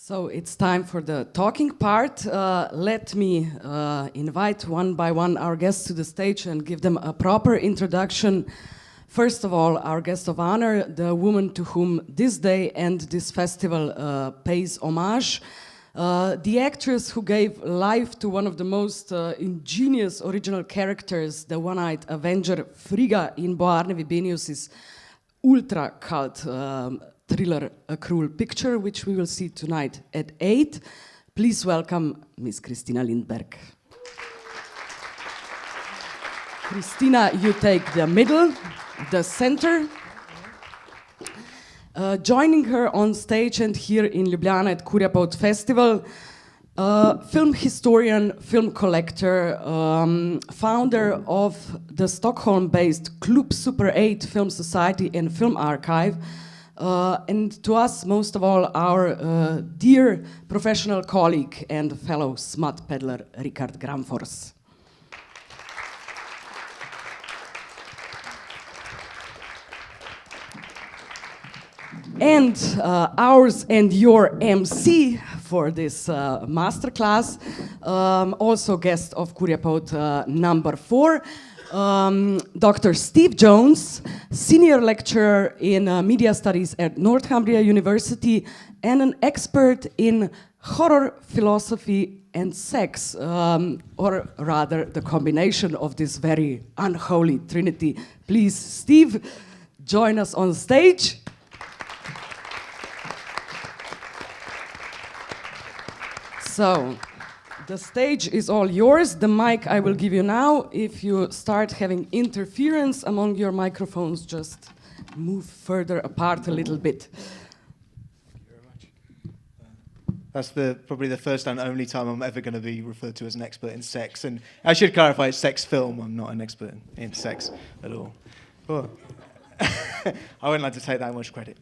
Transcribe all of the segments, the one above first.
So it's time for the talking part. Let me invite one by one our guests to the stage and give them a proper introduction. First of all, our guest of honor, the woman to whom this day and this festival pays homage, the actress who gave life to one of the most ingenious original characters, the one-eyed Avenger Frigga in Bo Arnevi Benius's ultra cult thriller A Cruel Picture, which we will see tonight at 8. Please welcome Miss Christina Lindberg. Christina, you take the middle, the center. Joining her on stage and here in Ljubljana at KURJA POLT Festival, film historian, film collector, founder of the Stockholm-based Club Super 8 Film Society and Film Archive, and to us, most of all, our dear professional colleague and fellow smut peddler, Richard Gramfors. And ours and your MC for this masterclass, also guest of KURJA POLT number 4, Dr. Steve Jones, senior lecturer in media studies at Northumbria University and an expert in horror, philosophy and sex, or rather the combination of this very unholy trinity. Please, Steve, join us on stage. So, the stage is all yours. The mic I will give you now. If you start having interference among your microphones, just move further apart a little bit. Thank you very much. That's probably the first and only time I'm ever going to be referred to as an expert in sex. And I should clarify, it's sex film. I'm not an expert in sex at all. But I wouldn't like to take that much credit.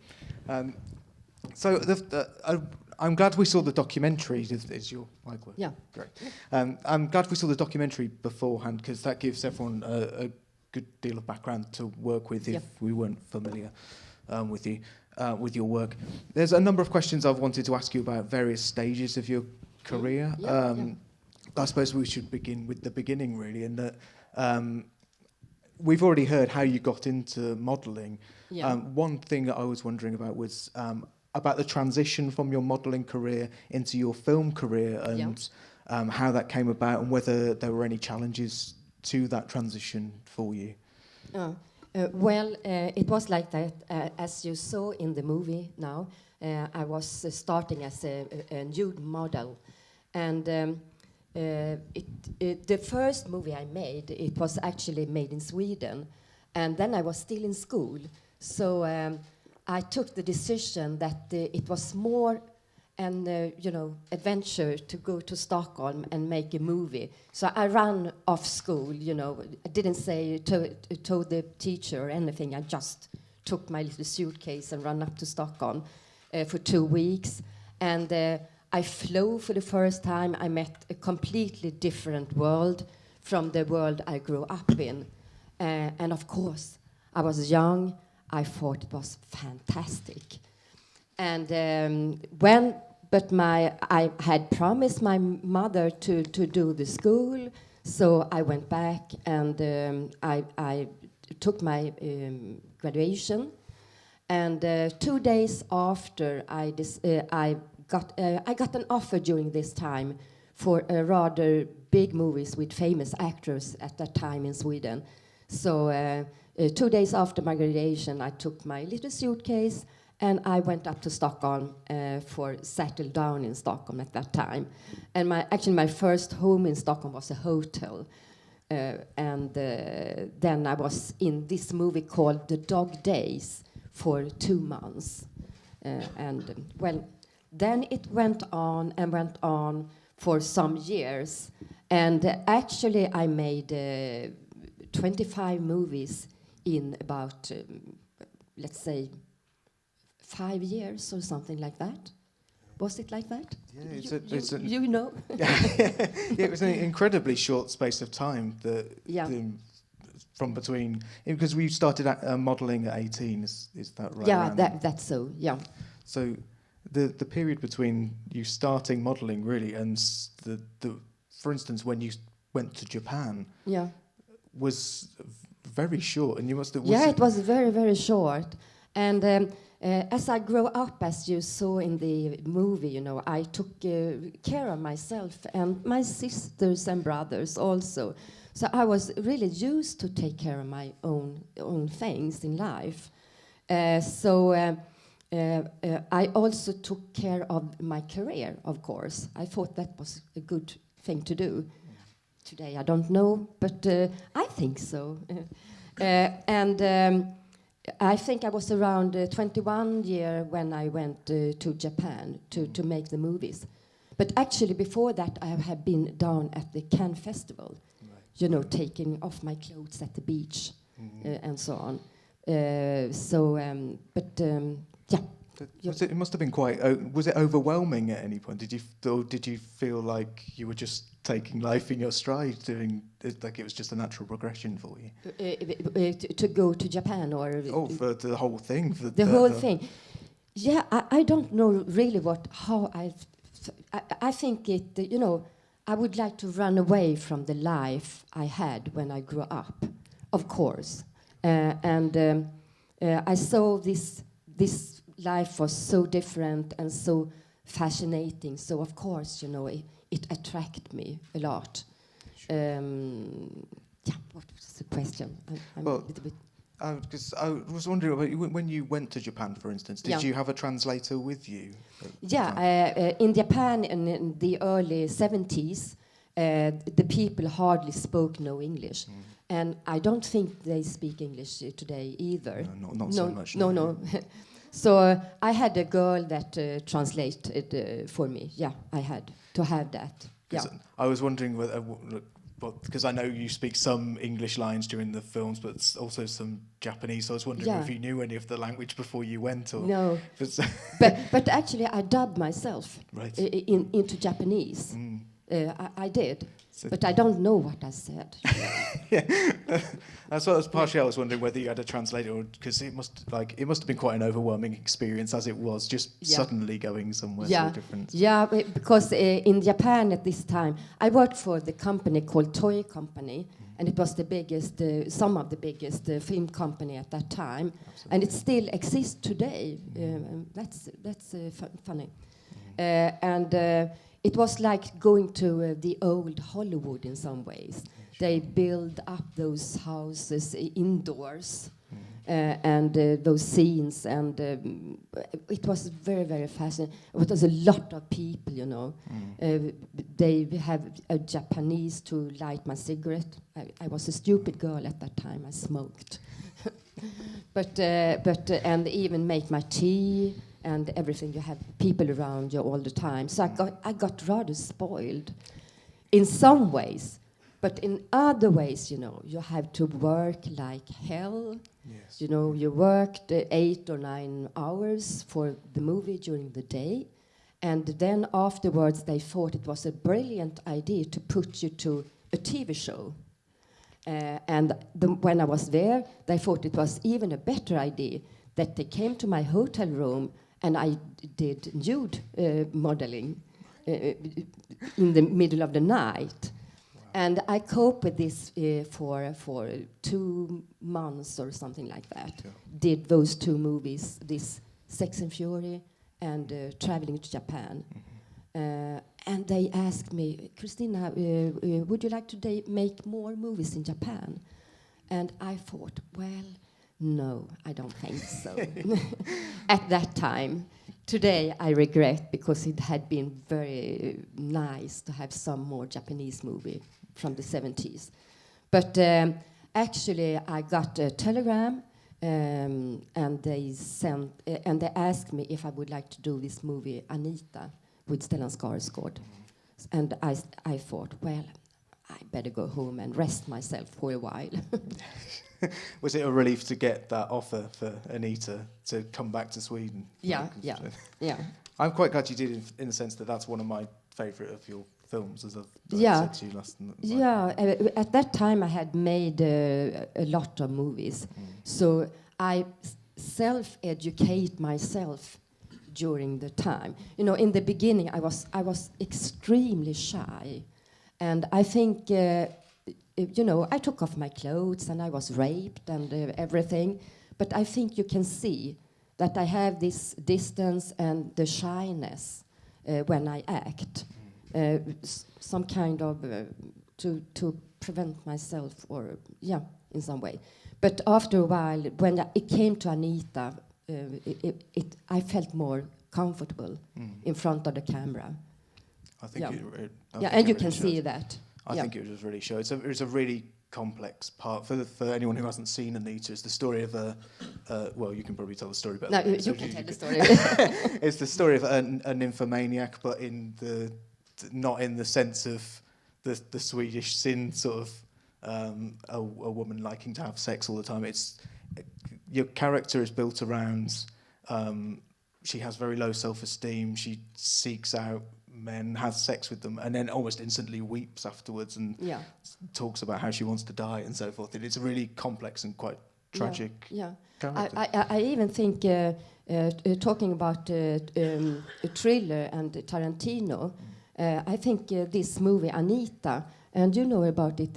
I'm glad we saw the documentary. Is your mic working? Yeah. Great. I'm glad we saw the documentary beforehand because that gives everyone a good deal of background to work with if we weren't familiar with you, with your work. There's a number of questions I've wanted to ask you about various stages of your career. I suppose we should begin with the beginning, really, and that we've already heard how you got into modelling. One thing that I was wondering about was about the transition from your modelling career into your film career and how that came about and whether there were any challenges to that transition for you. It was like that, as you saw in the movie now. I was starting as a nude model. And the first movie I made, it was actually made in Sweden. And then I was still in school. So I took the decision that it was more an adventure to go to Stockholm and make a movie. So I ran off school, I didn't say told the teacher or anything. I just took my little suitcase and ran up to Stockholm for 2 weeks. And I flew for the first time. I met a completely different world from the world I grew up in. And of course, I was young. I thought it was fantastic. And I had promised my mother to do the school, so I went back and I took my graduation. And 2 days after, I got an offer during this time for a rather big movies with famous actors at that time in Sweden. So 2 days after my graduation, I took my little suitcase and I went up to Stockholm for settle down in Stockholm at that time. And my first home in Stockholm was a hotel. Then I was in this movie called The Dog Days for 2 months. Then it went on for some years. And actually I made 25 movies in about, let's say, 5 years or something like that. Was it like that? Yeah, you know. It was an incredibly short space of time from between, because we started modelling at 18. Is that right? Yeah, that's so. Yeah. So the period between you starting modelling really and for instance, when you went to Japan, was very short, and you must have. It was very, very short. And as I grew up, as you saw in the movie, you know, I took care of myself and my sisters and brothers also. So I was really used to take care of my own things in life. I also took care of my career, of course. I thought that was a good thing to do. Today I don't know, but I think so. I think I was around 21 years when I went to Japan to make the movies. But actually before that I have been down at the Cannes Festival, you know, taking off my clothes at the beach and so on. It must have been quite. Was it overwhelming at any point? Did you feel like you were just taking life in your stride, doing it like it was just a natural progression for you? To go to Japan, or for the whole thing. The whole thing. Yeah, I don't know really how I think it. You know, I would like to run away from the life I had when I grew up, of course, I saw this life was so different and so fascinating. So of course, you know, it attracted me a lot. Sure. What was the question? I'm well, a little bit. Because I was wondering about when you went to Japan, for instance. Did you have a translator with you? In Japan in the early 70s, the people hardly spoke no English. And I don't think they speak English today either. Not so much. No. So I had a girl that translated for me. Yeah, I had to have that. Yeah. I was wondering whether, because I know you speak some English lines during the films, but also some Japanese. So I was wondering if you knew any of the language before you went, or no. but actually, I dubbed myself into Japanese. I did. But I don't know what I said. That's what I was partially. I was wondering whether you had a translator, because it must have been quite an overwhelming experience as it was, just suddenly going somewhere so different. Yeah, because in Japan at this time, I worked for the company called Toei Company, and it was the biggest, some of the biggest film company at that time, and it still exists today. That's funny, it was like going to the old Hollywood in some ways. They build up those houses indoors and those scenes, and it was very, very fascinating. It was a lot of people, you know. They have a Japanese to light my cigarette. I was a stupid girl at that time. I smoked, but and even make my tea. And everything, you have people around you all the time. So I got rather spoiled in some ways. But in other ways, you know, you have to work like hell. Yes. You know, you worked 8 or 9 hours for the movie during the day. And then afterwards, they thought it was a brilliant idea to put you to a TV show. When I was there, they thought it was even a better idea that they came to my hotel room and I did nude modeling in the middle of the night. Wow. And I coped with this for 2 months or something like that. Yeah. Did those 2 movies, this Sex and Fury and Traveling to Japan. And they asked me, Christina, would you like to make more movies in Japan? And I thought, well, no, I don't think so. At that time. Today I regret, because it had been very nice to have some more Japanese movie from the 70s. But actually I got a telegram and they asked me if I would like to do this movie Anita with Stellan Skarsgård. And I thought, well, I better go home and rest myself for a while. Was it a relief to get that offer for Anita to come back to Sweden? Yeah. I'm quite glad you did, in the sense that that's one of my favourite of your films, as I've said to you last night. At that time I had made a lot of movies. So I self-educate myself during the time. You know, in the beginning, I was extremely shy, and I think, you know, I took off my clothes and I was raped and everything. But I think you can see that I have this distance and the shyness when I act, some kind of to prevent myself, or in some way. But after a while, when it came to Anita, I felt more comfortable in front of the camera. I think and you can see that. I think it was really show. It's a really complex part for anyone who hasn't seen Anita. It's the story of well, you can probably tell the story better. No, you can tell the story. It's the story of a nymphomaniac, but not in the sense of the Swedish sin sort of a woman liking to have sex all the time. It's your character is built around. She has very low self-esteem. She seeks out men, has sex with them, and then almost instantly weeps afterwards and talks about how she wants to die and so forth. And it's a really complex and quite tragic character. I even think, talking about a thriller and Tarantino, I think this movie, Anita, and you know about it,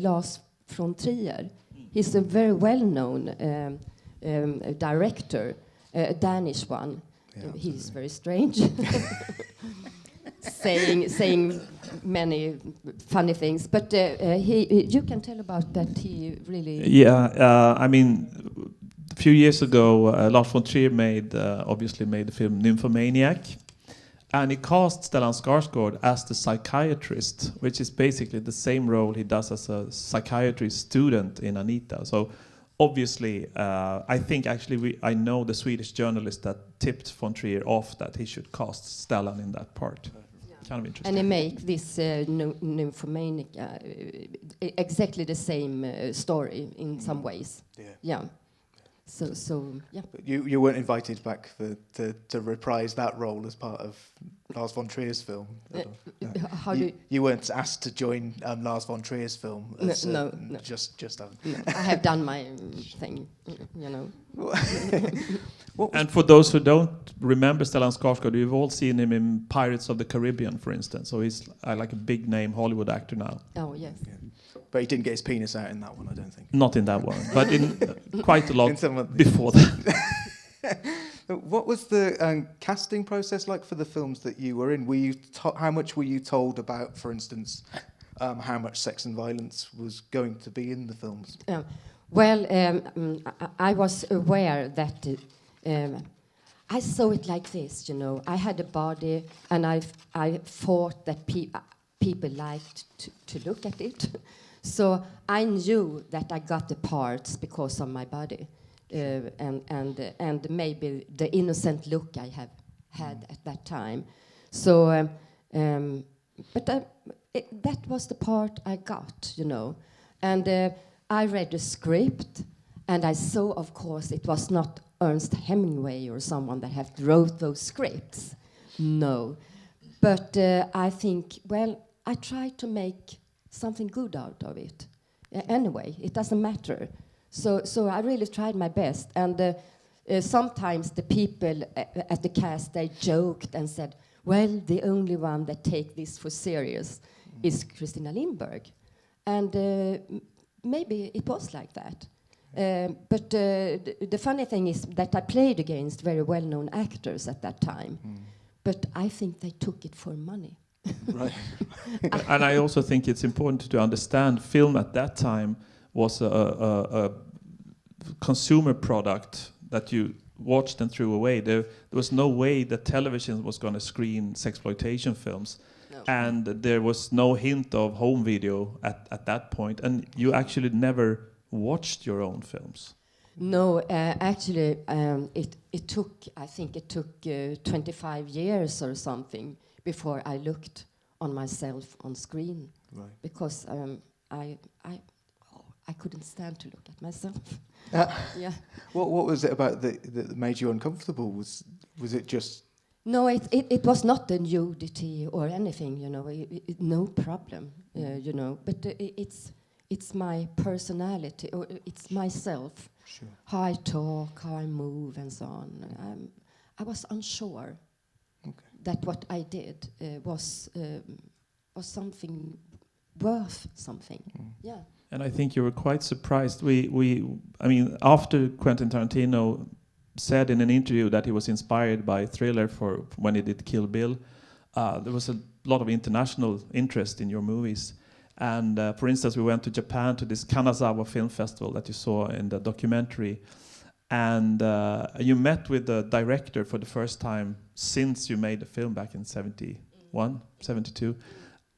Lars von Trier. He's a very well-known director, a Danish one. He's very strange. saying many funny things, but you can tell about that. He really I mean, a few years ago, Lars von Trier obviously made the film Nymphomaniac, and he cast Stellan Skarsgård as the psychiatrist, which is basically the same role he does as a psychiatry student in Anita. So obviously, I think actually I know the Swedish journalist that tipped von Trier off that he should cast Stellan in that part. Kind of interesting. And they make this nymphomaniac exactly the same story in some ways. So But you weren't invited back to reprise that role as part of Lars von Trier's film. You weren't asked to join Lars von Trier's film. As, no. Just I have done my thing, you know. And for those who don't remember Stellan Skarsgård, you've all seen him in Pirates of the Caribbean, for instance. So he's like a big name Hollywood actor now. Oh yes. Yeah. But he didn't get his penis out in that one, I don't think. Not in that one, but in quite a lot before that. What was the casting process like for the films that you were in? How much were you told about, for instance, how much sex and violence was going to be in the films? I was aware that I saw it like this, you know. I had a body, and I thought that people liked to look at it. So I knew that I got the parts because of my body, and maybe the innocent look I have had at that time. So, that was the part I got, you know. And I read the script, and I saw, of course, it was not Ernest Hemingway or someone that wrote those scripts. No. But I think, I tried to make something good out of it. Anyway, it doesn't matter. So I really tried my best. And sometimes the people at the cast, they joked and said, well, the only one that take this for serious is Christina Lindberg. And maybe it was like that. But the funny thing is that I played against very well-known actors at that time. But I think they took it for money. Right. And I also think it's important to understand film at that time was a consumer product that you watched and threw away. There was no way that television was going to screen sexploitation films. No. And there was no hint of home video at that point. And you actually never watched your own films. No, actually, it took 25 years or something before I looked on myself on screen, right. Because I couldn't stand to look at myself. What was it about that made you uncomfortable? Was it just? No, it was not the nudity or anything, you know. No problem, you know. But it's my personality, or it's myself. Sure. How I talk, how I move, and so on. I was unsure Okay. that what I did was something worth something. Yeah. And I think you were quite surprised. I mean, after Quentin Tarantino said in an interview that he was inspired by Thriller for when he did Kill Bill, there was a lot of international interest in your movies. And for instance, we went to Japan to this Kanazawa Film Festival that you saw in the documentary. And you met with the director for the first time since you made the film back in 71, 72.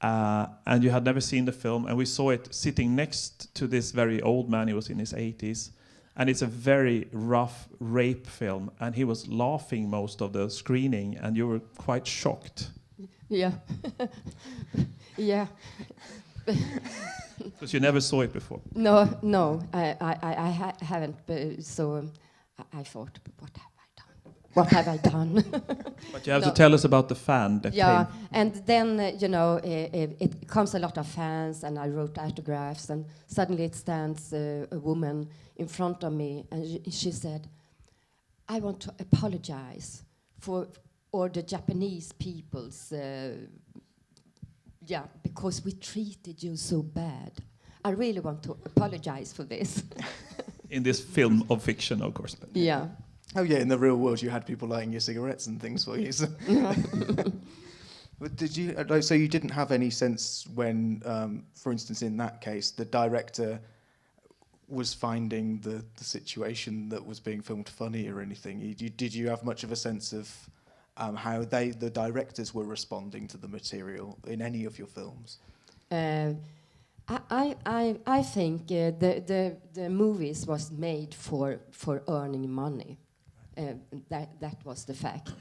And you had never seen the film, and we saw it sitting next to this very old man. He was in his 80s, and it's a very rough rape film, and he was laughing most of the screening, and you were quite shocked. Yeah. Yeah. Because you never saw it before. No, I haven't. So I thought, what have I done? What have I done? But you have to tell us about the fan that yeah, came. and then it comes a lot of fans, and I wrote autographs, and suddenly it stands a woman in front of me, and she said, "I want to apologize for all the Japanese people's, because we treated you so bad. I really want to apologize for this." In this film of fiction, of course. But Yeah. Oh yeah, in the real world, you had people lighting your cigarettes and things for you. So. But did you? So you didn't have any sense when, for instance, in that case, the director was finding the situation that was being filmed funny or anything? Did you have much of a sense of how the directors were responding to the material in any of your films? I think the movies was made for earning money. That was the fact.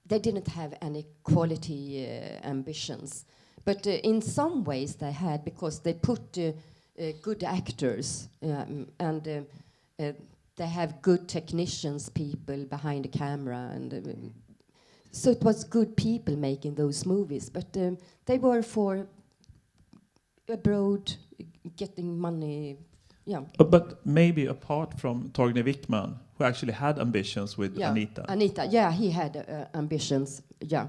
They didn't have any quality ambitions, but in some ways they had, because they put good actors and they have good technicians, people behind the camera, and so it was good people making those movies. But they were for abroad, getting money. Yeah. But maybe apart from Torgny Wickman, who actually had ambitions with Anita. Anita, yeah, he had ambitions. Yeah,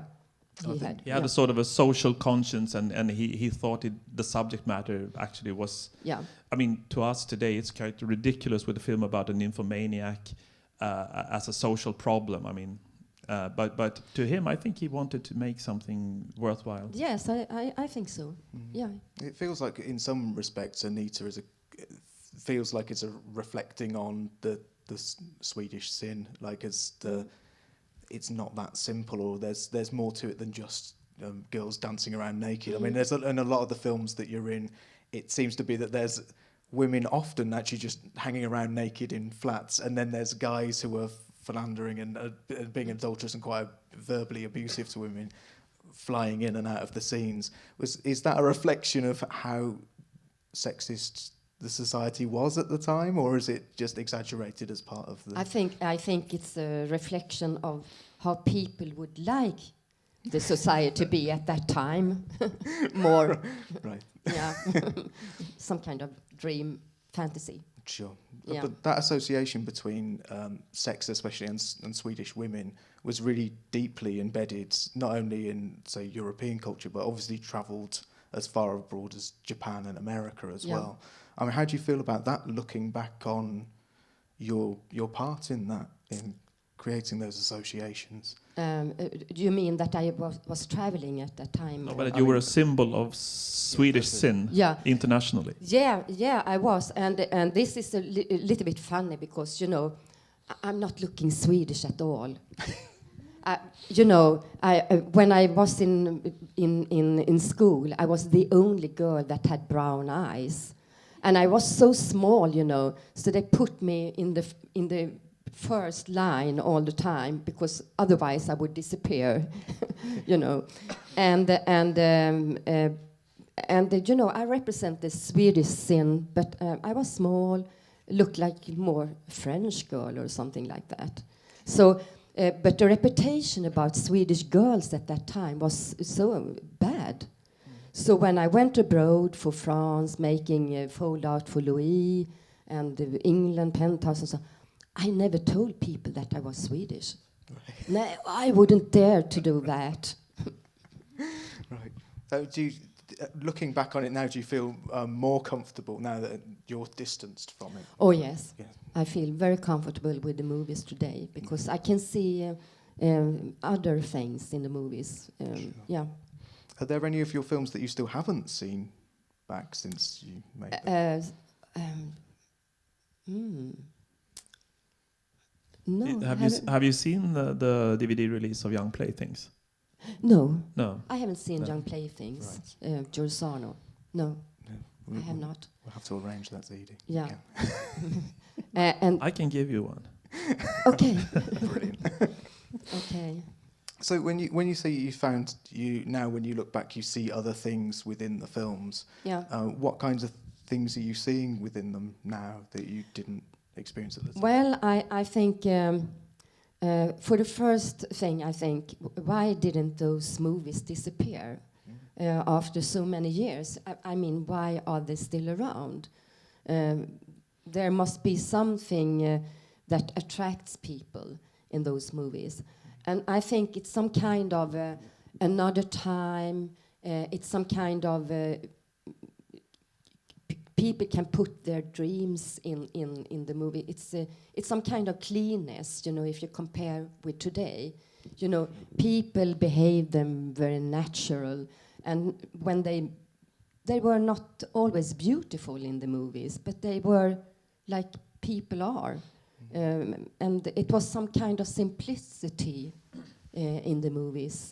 he had. He had a sort of a social conscience, and he thought the subject matter actually was. Yeah. I mean, to us today, it's kind of ridiculous with a film about a nymphomaniac as a social problem. I mean, but to him, I think he wanted to make something worthwhile. Yes, I think so. Yeah. It feels like, in some respects, Anita feels like it's a reflecting on the Swedish sin, like it's not that simple, or there's more to it than just girls dancing around naked. I mean, in a lot of the films that you're in, it seems to be that there's women often actually just hanging around naked in flats, and then there's guys who are philandering and being adulterous and quite verbally abusive to women, flying in and out of the scenes. Is that a reflection of how sexist the society was at the time, or is it just exaggerated as part of the... I think it's a reflection of how people would like the society to be at that time. More. Right. Yeah. Some kind of dream fantasy. Sure. Yeah. But that association between sex, especially, and Swedish women was really deeply embedded, not only in, say, European culture, but obviously travelled as far abroad as Japan and America as well. I mean, how do you feel about that, looking back on your part in that, in creating those associations? Do you mean that I was traveling at that time? No, but you were a symbol of Swedish sin internationally. Yeah, I was, and this is a little bit funny, because I'm not looking Swedish at all. When I was in school, I was the only girl that had brown eyes. And I was so small, so they put me in the first line all the time, because otherwise I would disappear, And I represent the Swedish sin, but I was small, looked like more French girl or something like that. So, but the reputation about Swedish girls at that time was so bad. So when I went abroad for France, making Fold Out for Louis and England, Penthouse and so, I never told people that I was Swedish. No, I wouldn't dare to do that. Right. Looking back on it now, do you feel more comfortable now that you're distanced from it? Oh yes, Yeah. I feel very comfortable with the movies today because I can see other things in the movies. Sure. Yeah. Are there any of your films that you still haven't seen back since you made them? No. Have you seen the DVD release of Young Playthings? No. No. I haven't seen No. Young Playthings, Giursano. No, I have not. We'll have to arrange that, Edie. Yeah. And I can give you one. okay. Brilliant. Okay. So when you say you found now when you look back you see other things within the films. Yeah. What kinds of things are you seeing within them now that you didn't experience at the time? Well, I think for the first thing, I think why didn't those movies disappear after so many years? I mean, why are they still around? There must be something that attracts people in those movies. And I think it's some kind of another time. It's some kind of people can put their dreams in the movie. It's some kind of cleanness, you know. If you compare with today, you know, people behave them very natural, and when they were not always beautiful in the movies, but they were like people are. And it was some kind of simplicity in the movies.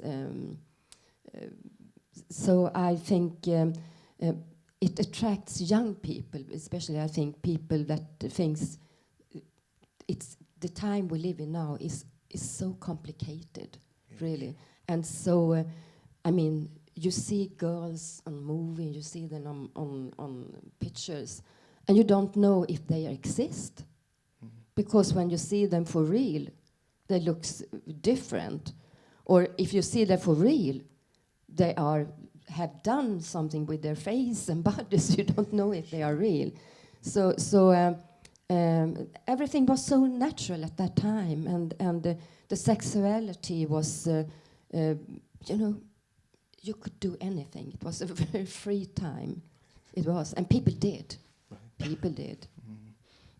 So I think it attracts young people, especially I think people that thinks it's the time we live in now is so complicated, really. And so, I mean, you see girls on movie, you see them on pictures, and you don't know if they exist. Because when you see them for real, they look different. Or if you see them for real, they have done something with their face and bodies. You don't know if they are real. So everything was so natural at that time, and the sexuality was, you know, you could do anything. It was a very free time. It was, and people did. Right. People did.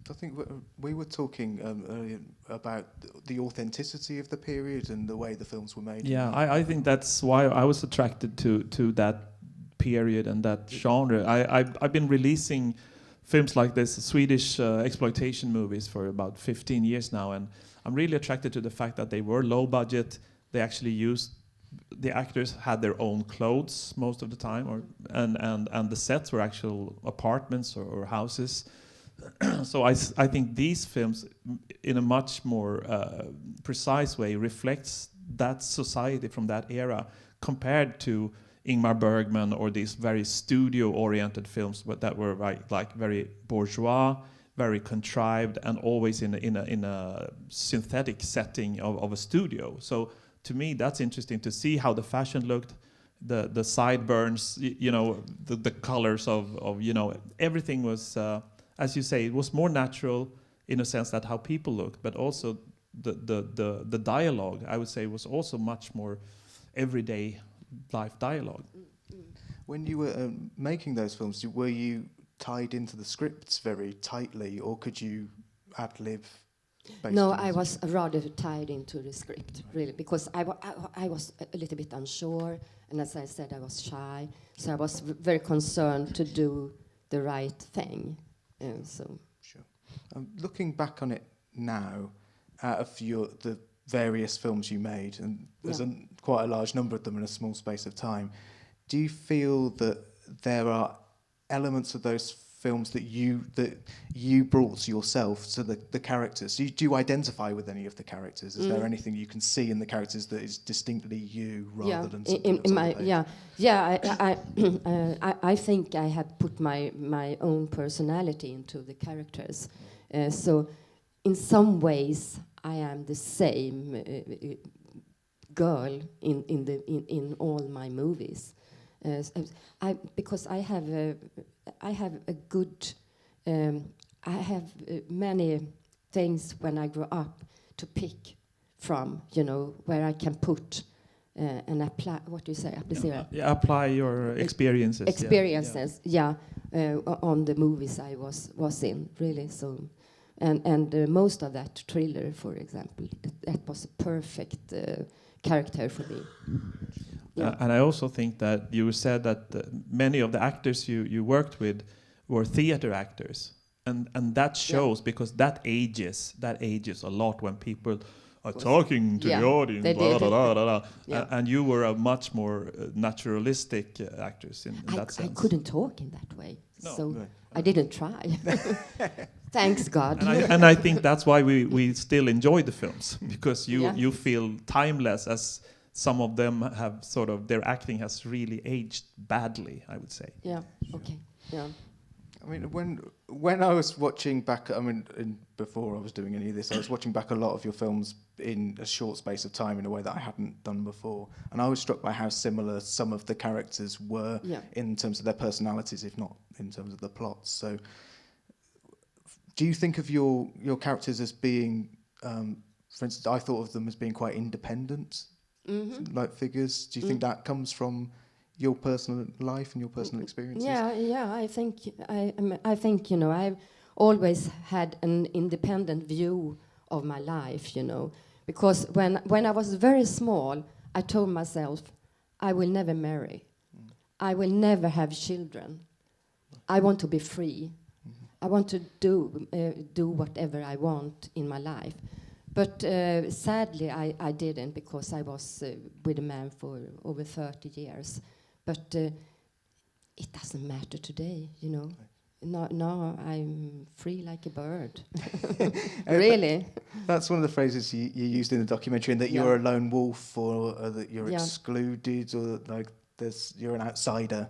I think we were talking earlier about the authenticity of the period and the way the films were made. Yeah, I think that's why I was attracted to that period and that genre. I've been releasing films like this, Swedish exploitation movies, for about 15 years now, and I'm really attracted to the fact that they were low budget. They actually used, the actors had their own clothes most of the time, and the sets were actual apartments or houses. So I think these films, in a much more precise way, reflects that society from that era, compared to Ingmar Bergman or these very studio-oriented films, but that were like very bourgeois, very contrived, and always in a synthetic setting of a studio. So to me, that's interesting to see how the fashion looked, the sideburns, you know, the colors of you know, everything was. As you say, it was more natural in a sense that how people looked, but also the dialogue, I would say, was also much more everyday life dialogue. When you were making those films, were you tied into the scripts very tightly, or could you ad-lib? No, I was rather tied into the script, really, because I was a little bit unsure, and as I said, I was shy, so I was very concerned to do the right thing. So. Sure. Looking back on it now, out of the various films you made, and there's quite a large number of them in a small space of time, do you feel that there are elements of those films that you brought yourself to the characters? Do you identify with any of the characters? Is there anything you can see in the characters that is distinctly you rather than something else on the page? I think I have put my own personality into the characters. So in some ways I am the same girl in all my movies. Because I have a good, I have many things when I grow up to pick from, you know, where I can put and apply. What do you say? Applicera? Yeah, apply your experiences. Experiences, on the movies I was in, really. So, and most of that thriller, for example, that was a perfect character for me. Yeah. And I also think that you said that many of the actors you worked with were theater actors, and that shows because that ages a lot when people are talking to the audience, blah, blah, blah, blah, blah. And you were a much more naturalistic actress in that sense. I couldn't talk in that way, so No. I didn't try. Thanks God. And I think that's why we still enjoy the films, because you feel timeless, as some of them have sort of, their acting has really aged badly, I would say. Yeah, okay, yeah. I mean, when I was watching back, I mean, before I was doing any of this, I was watching back a lot of your films in a short space of time in a way that I hadn't done before. And I was struck by how similar some of the characters were in terms of their personalities, if not in terms of the plots. So do you think of your characters as being, for instance, I thought of them as being quite independent, like figures. Do you think that comes from your personal life and your personal experiences? Yeah. I think you know, I've always had an independent view of my life, you know, because when I was very small, I told myself, I will never marry, I will never have children. I want to be free. I want to do whatever I want in my life. But sadly, I didn't, because I was with a man for over 30 years. But it doesn't matter today, you know. Now I'm free like a bird. Really. That's one of the phrases you used in the documentary, and that you're a lone wolf, or that you're excluded, or like you're an outsider.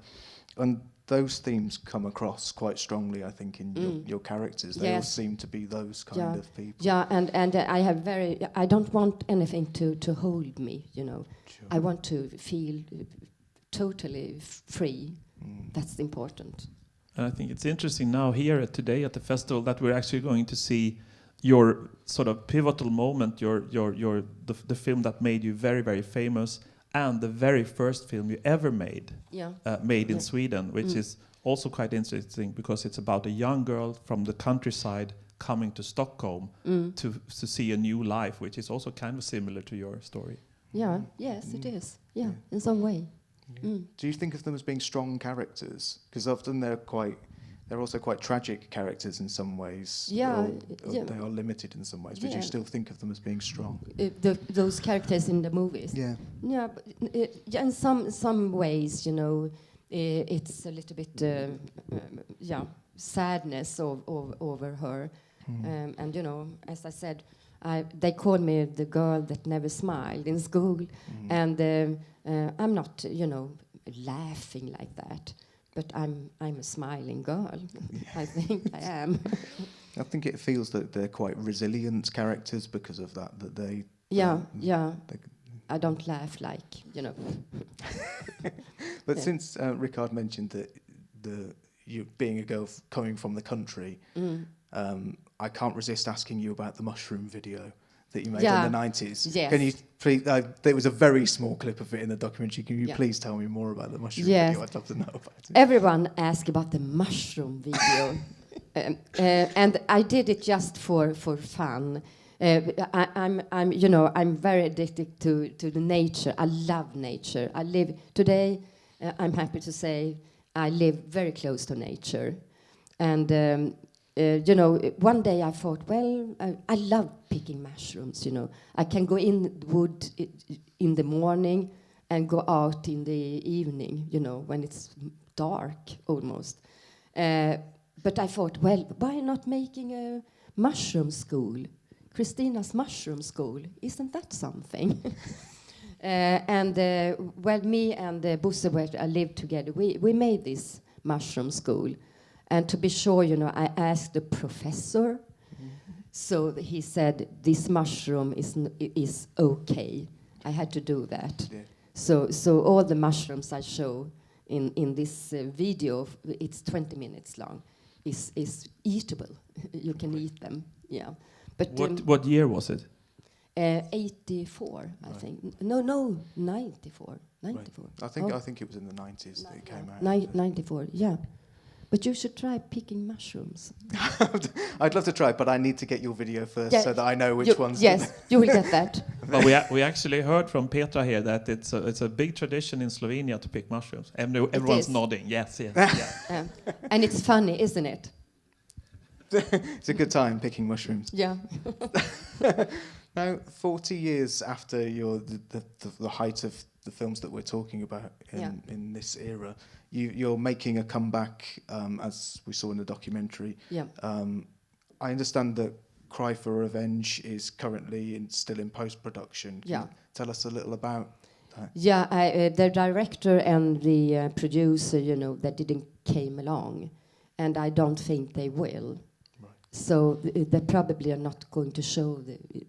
And those themes come across quite strongly, I think, in your characters. They all seem to be those kind of people. Yeah, and I don't want anything to hold me, you know. Sure. I want to feel totally free. That's important. And I think it's interesting now here today at the festival that we're actually going to see your sort of pivotal moment, the film that made you very, very famous, and the very first film you ever made in Sweden, which is also quite interesting, because it's about a young girl from the countryside coming to Stockholm to see a new life, which is also kind of similar to your story. Yes, it is. Yeah, in some way. Do you think of them as being strong characters? Because often they're also quite tragic characters in some ways. They are limited in some ways, but you still think of them as being strong. Those characters in the movies. Yeah, but, in some ways, you know, it's a little bit sadness over her, and you know, as I said, they called me the girl that never smiled in school, and I'm not, you know, laughing like that, but I'm a smiling girl. I think I am. I think it feels that they're quite resilient characters because of that. That they. I don't laugh like, you know. But since Rikard mentioned that you being a girl coming from the country. I can't resist asking you about the mushroom video that you made in the 90s. Yes. Can you please, there was a very small clip of it in the documentary. Can you please tell me more about the mushroom video? I'd love to know about it. Everyone asks about the mushroom video. And I did it just for fun. I'm very addicted to the nature. I love nature. I'm happy to say I live very close to nature. And one day I thought, I love picking mushrooms, you know. I can go in the wood in the morning and go out in the evening, you know, when it's dark almost. But I thought, why not making a mushroom school? Christina's mushroom school, isn't that something? Me and Bosse, where I lived together, we made this mushroom school. And to be sure, you know, I asked the professor. So he said, this mushroom is okay. I had to do that. Yeah. So all the mushrooms I show in this video, it's 20 minutes long, is eatable. You can eat them, yeah. But What year was it? 84, I think. No, 94. 94. Right. I think it was in the 90s that it came out. 94, yeah. But you should try picking mushrooms. I'd love to try, but I need to get your video first so that I know which ones. Yes, you will get that. But we actually heard from Petra here that it's a big tradition in Slovenia to pick mushrooms. Everyone's nodding. Yes. Yeah. And it's funny, isn't it? It's a good time picking mushrooms. Yeah. Now, 40 years after the height of the films that we're talking about in this era, you're making a comeback, as we saw in the documentary. Yeah. I understand that Cry for Revenge is currently still in post-production. Can you tell us a little about that? Yeah, the director and the producer, they didn't came along, and I don't think they will. So they probably are not going to show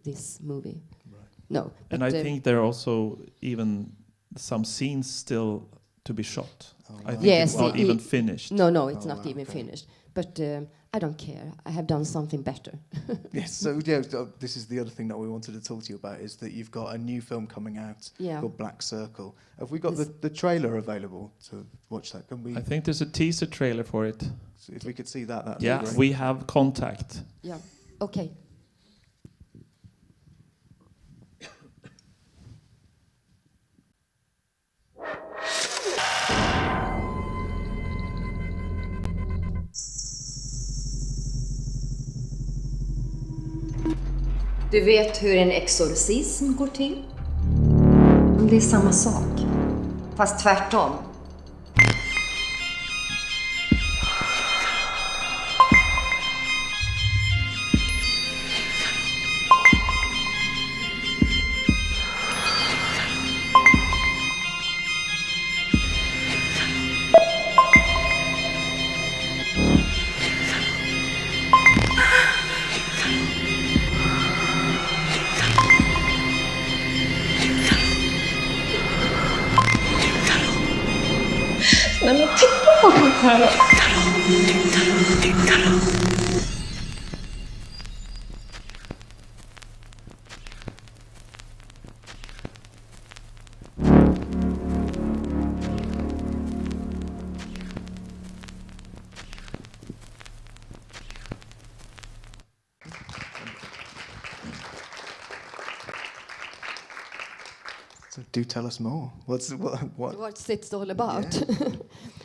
this movie. Right. No. And I think there are also even some scenes still to be shot. I think it's not even finished. No, it's not even finished. But I don't care. I have done something better. Yes, so this is the other thing that we wanted to talk to you about, is that you've got a new film coming out called Black Circle. Have we got the trailer available to watch that? Can we? I think there's a teaser trailer for it. So if we could see that yeah, be great. We have contact. Yeah, okay. Du vet hur en exorcism går till? Det är samma sak, fast tvärtom. Nej men titta på den här. So do tell us more. What's it all about?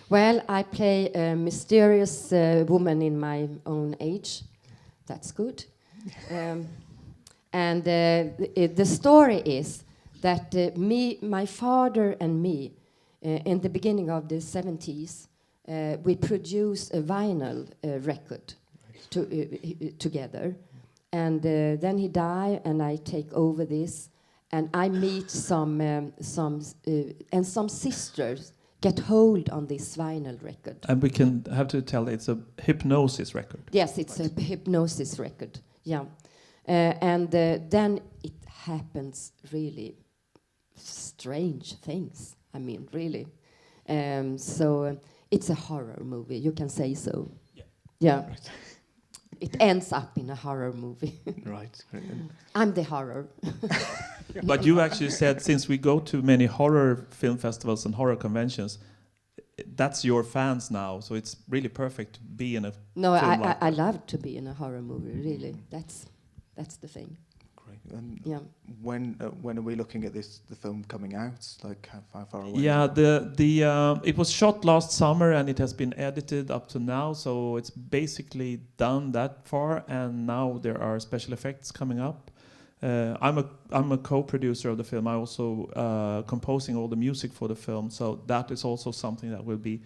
Well, I play a mysterious woman in my own age. That's good. And the story is that my father and me, in the beginning of the 70s, we produced a vinyl record together. And then he died, and I take over this. And I meet some sisters get hold on this vinyl record. And we can have to tell it's a hypnosis record. Yes, it's a hypnosis record. Yeah, and then it happens really strange things. I mean, really. So it's a horror movie. You can say so. Yeah. Right. It ends up in a horror movie. Right. I'm the horror. But you actually said, since we go to many horror film festivals and horror conventions, that's your fans now, so it's really perfect to be in a film like I love to be in a horror movie, really. That's the thing. Great. When are we looking at the film coming out? Like how far away? Yeah, it was shot last summer and it has been edited up to now, so it's basically done that far, and now there are special effects coming up. I'm a co-producer of the film. I also composing all the music for the film, so that is also something that will be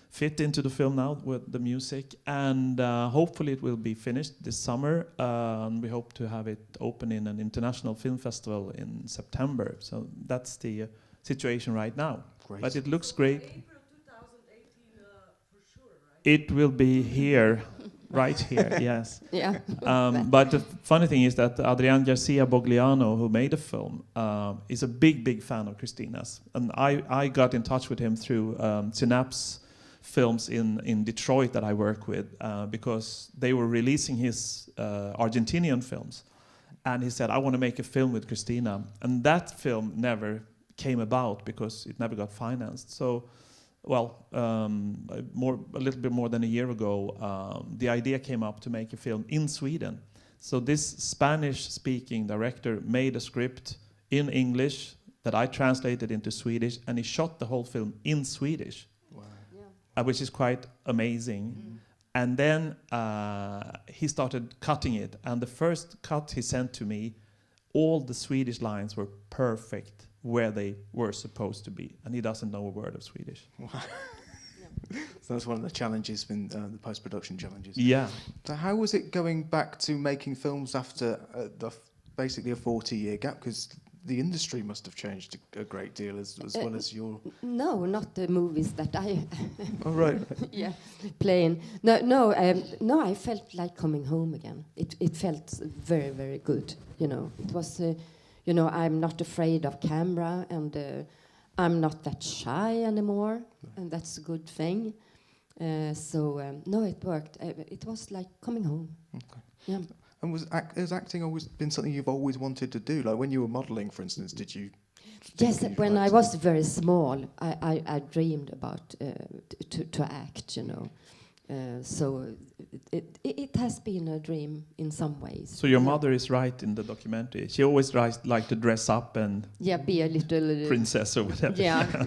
fit into the film now with the music, and hopefully it will be finished this summer. And we hope to have it open in an international film festival in September. So that's the situation right now. Great. But it looks great. April 2018 for sure, right? It will be here. Right here, yes. Yeah. But the funny thing is that Adrian Garcia Bogliano, who made the film, is a big fan of Christina's. And I got in touch with him through Synapse films in Detroit that I work with because they were releasing his Argentinian films. And he said, I want to make a film with Christina. And that film never came about because it never got financed. So, well, a little bit more than a year ago, the idea came up to make a film in Sweden. So this Spanish-speaking director made a script in English that I translated into Swedish, and he shot the whole film in Swedish, Wow. which is quite amazing. And then he started cutting it, and the first cut he sent to me, all the Swedish lines were perfect where they were supposed to be, and he doesn't know a word of Swedish. Wow. So that's one of the challenges, been the post-production challenges. Yeah. So how was it going back to making films after basically a 40-year gap? Because the industry must have changed a great deal as well as your... No, not the movies that I... Oh, right. yeah, playing. No, I felt like coming home again. It felt very, very good, you know. It was, you know, I'm not afraid of camera, and I'm not that shy anymore, and that's a good thing. No, it worked. It was like coming home. Okay. Yeah. And has acting always been something you've always wanted to do? Like when you were modelling, for instance, did you... Yes, when I was very small, I dreamed about to act, you know. So it has been a dream in some ways. So your mother is right in the documentary. She always liked to dress up and be a little princess or whatever. Yeah,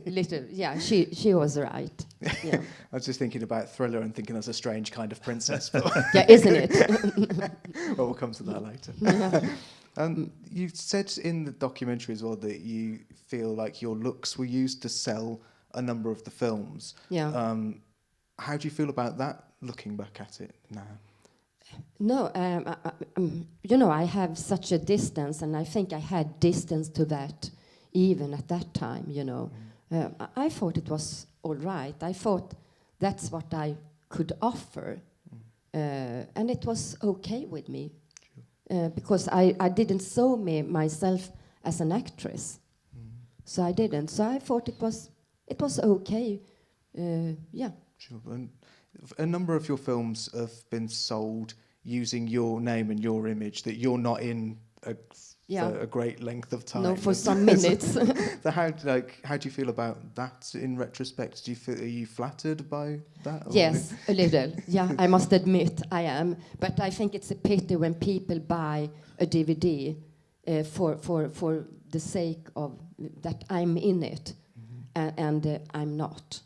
little. Yeah, she was right. Yeah. I was just thinking about Thriller and thinking that's a strange kind of princess. But yeah, isn't it? well, we'll come to that later. You said in the documentary as well that you feel like your looks were used to sell a number of the films. Yeah. How do you feel about that, looking back at it now? No, you know, I have such a distance, and I think I had distance to that even at that time, you know. I thought it was all right. I thought that's what I could offer, and it was okay with me, because I didn't saw myself as an actress, so I didn't. So I thought it was okay, yeah. Sure. And a number of your films have been sold using your name and your image, that you're not in for a great length of time. No, for some minutes. So how do you feel about that in retrospect? Are you flattered by that? Yes, a little. Yeah, I must admit I am. But I think it's a pity when people buy a DVD for the sake of that I'm in it, and I'm not.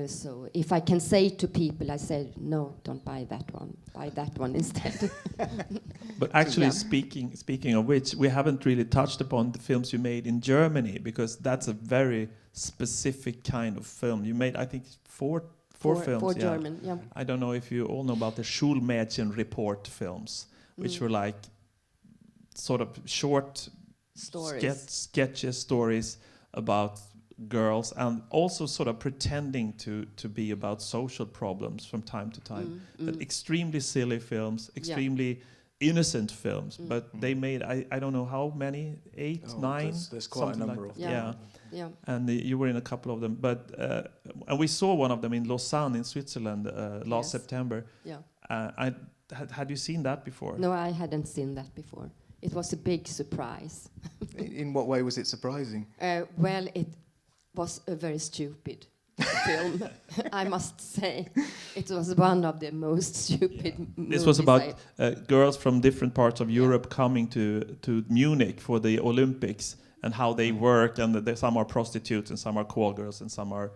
So if I can say to people, I said, no, don't buy that one. Buy that one instead. But actually, speaking of which, we haven't really touched upon the films you made in Germany, because that's a very specific kind of film. You made, I think, four films. For German, yeah. I don't know if you all know about the Schulmädchen report films, which were like sort of short sketches, stories about girls, and also sort of pretending to be about social problems from time to time. But extremely silly films, extremely innocent films, but they made, I don't know how many, 8, 9? There's quite a number of them. Yeah. And you were in a couple of them. But and we saw one of them in Lausanne in Switzerland last September. Yeah. Had you seen that before? No, I hadn't seen that before. It was a big surprise. In what way was it surprising? Well, it was a very stupid film, I must say. It was one of the most stupid movies. This was about girls from different parts of Europe coming to Munich for the Olympics, and how they work, and some are prostitutes, and some are call girls, and some are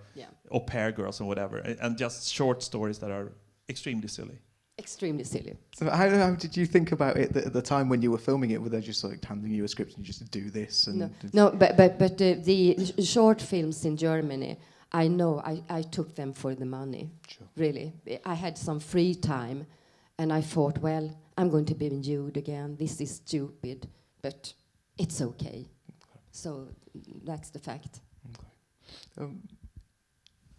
au pair girls, and whatever. And just short stories that are extremely silly. Extremely silly. So how did you think about it at the time when you were filming it? Were they just like handing you a script and you just do this? And no, but the short films in Germany, I know I took them for the money. Sure. Really, I had some free time, and I thought, well, I'm going to be nude again. This is stupid, but it's okay. So that's the fact. Okay.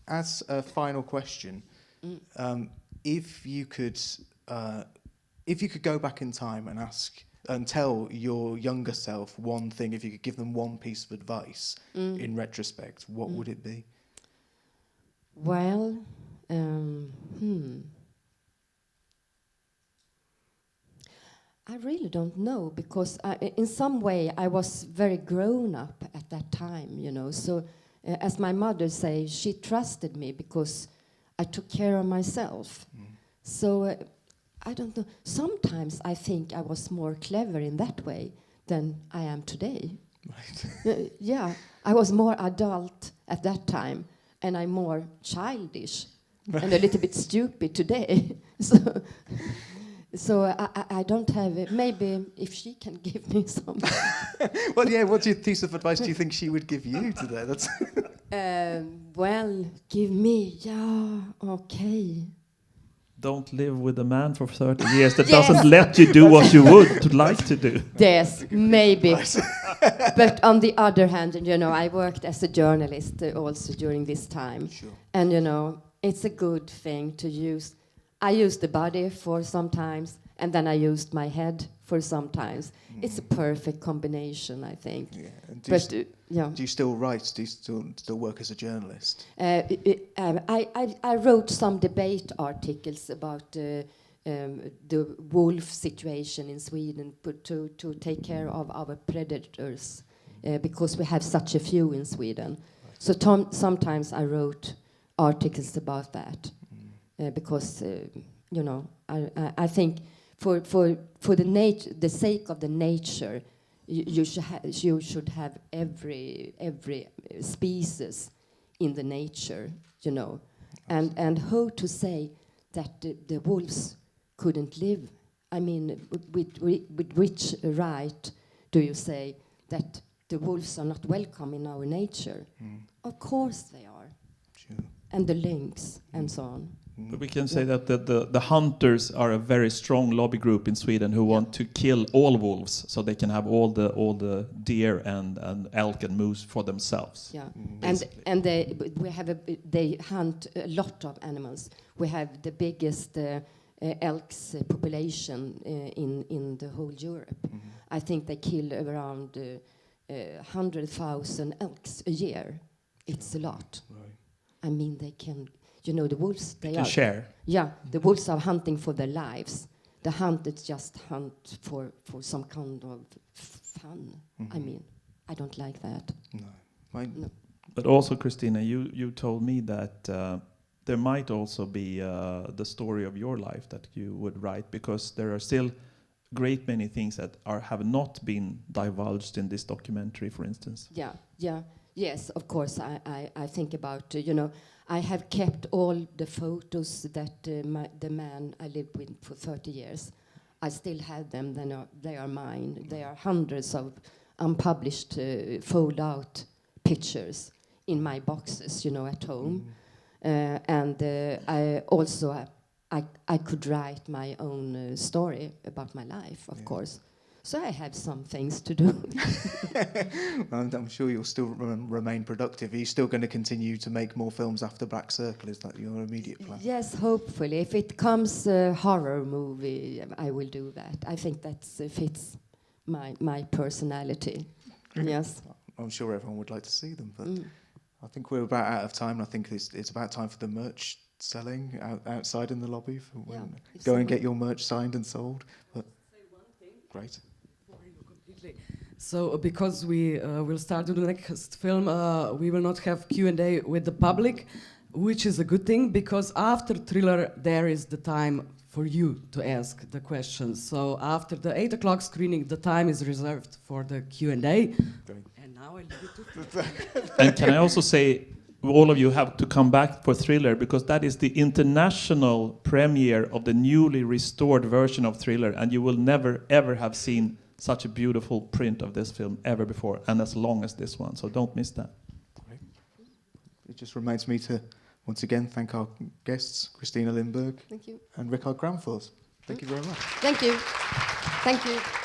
As a final question. If you could go back in time and ask and tell your younger self one thing, if you could give them one piece of advice in retrospect, what would it be? Well, I really don't know, because in some way I was very grown up at that time, you know. So as my mother says, she trusted me because I took care of myself. So I don't know. Sometimes I think I was more clever in that way than I am today. Right. Yeah, I was more adult at that time, and I'm more childish and a little bit stupid today. So I don't have it. Maybe if she can give me some. Well, yeah. What piece of advice do you think she would give you today? That's Well, give me, yeah, okay. Don't live with a man for 30 years that Yes. doesn't let you do what you would like to do. Yes, maybe. But on the other hand, you know, I worked as a journalist also during this time. Sure. And, you know, it's a good thing to use. I used the body for sometimes, and then I used my head for sometimes. It's a perfect combination, I think. Yeah. And But, yeah. do you still write? Do you still work as a journalist? I wrote some debate articles about the wolf situation in Sweden, to take care of our predators, because we have such a few in Sweden. So sometimes I wrote articles about that, because you know, I think for the sake of the nature, you should have every species in the nature, you know, and who to say that the wolves couldn't live? I mean, with which right do you say that the wolves are not welcome in our nature? Of course they are. Sure. And the lynx and so on. But we can say that the hunters are a very strong lobby group in Sweden who want to kill all wolves so they can have all the deer and elk and moose for themselves. Yeah, basically. and they hunt a lot of animals. We have the biggest elks population in the whole Europe. I think they kill around 100,000 elks a year. It's a lot. Right. I mean, they can. You know, the wolves, they can are... share. Yeah, the wolves are hunting for their lives. The hunters just hunt for some kind of fun. I mean, I don't like that. No. No. But also, Christina, you told me that there might also be the story of your life that you would write, because there are still great many things that have not been divulged in this documentary, for instance. Yeah. Yes, of course. I think about, you know, I have kept all the photos that the man I lived with for 30 years. I still have them. They are mine. There are hundreds of unpublished fold-out pictures in my boxes, you know, at home. And I also I could write my own story about my life, of course. So I have some things to do. I'm sure you'll still remain productive. Are you still going to continue to make more films after Black Circle? Is that your immediate plan? Yes, hopefully. If it comes a horror movie, I will do that. I think that fits my personality. Yes. I'm sure everyone would like to see them, but I think we're about out of time. I think it's about time for the merch selling outside in the lobby. Go and get your merch signed and sold. But great. So because we will start with the next film, we will not have Q&A with the public, which is a good thing, because after Thriller there is the time for you to ask the questions. So after the 8 o'clock screening, the time is reserved for the Q&A. Great. And now I leave it to And can I also say, all of you have to come back for Thriller, because that is the international premiere of the newly restored version of Thriller, and you will never ever have seen such a beautiful print of this film ever before, and as long as this one, so don't miss that. Great. It just reminds me to once again thank our guests, Christina Lindberg Thank you. and Richard Gramfors. Thank you very much. Thank you. Thank you.